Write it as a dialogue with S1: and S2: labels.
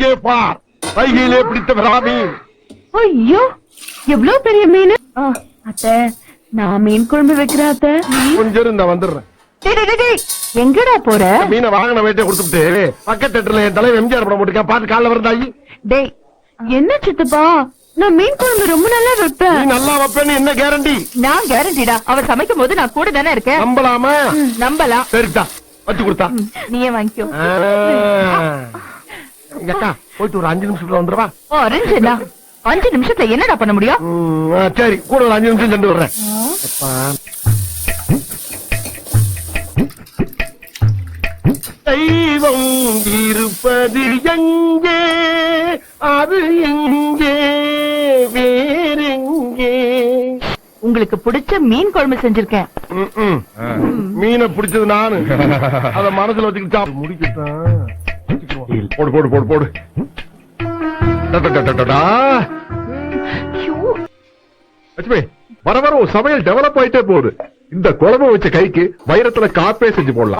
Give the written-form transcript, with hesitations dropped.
S1: இங்கே பார், கையிலே பிடித்த பிராமி.
S2: ஐயோ எவ்வளவு பெரிய மீன். அத்தை நான் மீன் குழம்பு வைக்கிறேன் அத்தை.
S1: கொஞ்சம் இரு, நான் வந்துடுறேன்.
S2: டேய், டேய், டேய், எங்கடா போற?
S1: மீனை வாங்கின வேட்டை கொடுத்துட்டு பக்கத்து தேட்டர்ல என் தலைவர் எம்ஜிஆர் படம் போட்டுக்க பாத்து காலைல வருதாயி.
S2: டேய் என்ன சித்தப்பா, நான் மீன் குழம்பு ரொம்ப நல்லா
S1: நீ
S2: வைப்பேன்.
S1: நல்லா வைப்பேன்னு என்ன கேரண்டி?
S2: நான் கேரண்டிடா, அவர் சமைக்கும் போது நான் கூட தானே இருக்கேன்.
S1: நம்பலாமா?
S2: நம்பலாம்.
S1: சரிதா, வச்சு கொடுத்தா.
S2: நீயே வாங்கிக்கோ.
S1: அக்கா போயிட்டு ஒரு 5 நிமிஷத்துல வந்துருவா.
S2: அரேஞ்சா 5 நிமிஷத்துல என்னடா பண்ண முடியும்?
S1: சரி, கூட ஒரு 5 நிமிஷம் சென்று வர்றேன். அப்பா, தெய்வம் இருப்பது எங்கே, அது எங்கே, வேறெங்கே?
S2: உங்களுக்கு பிடிச்ச மீன் குழம்பு செஞ்சிருக்கேன்.
S1: மீனை பிடிச்சது நானு, அத மனசுல வச்சுக்கிட்டா முடிக்கிட்டான். போடு போடு போடு போடு. லட்சுமி, வர வர சமையல் டெவலப் ஆயிட்டே போகுது. இந்த குழம்பு வச்ச கைக்கு வைரத்துல காப்பே செஞ்சு போடலாம்.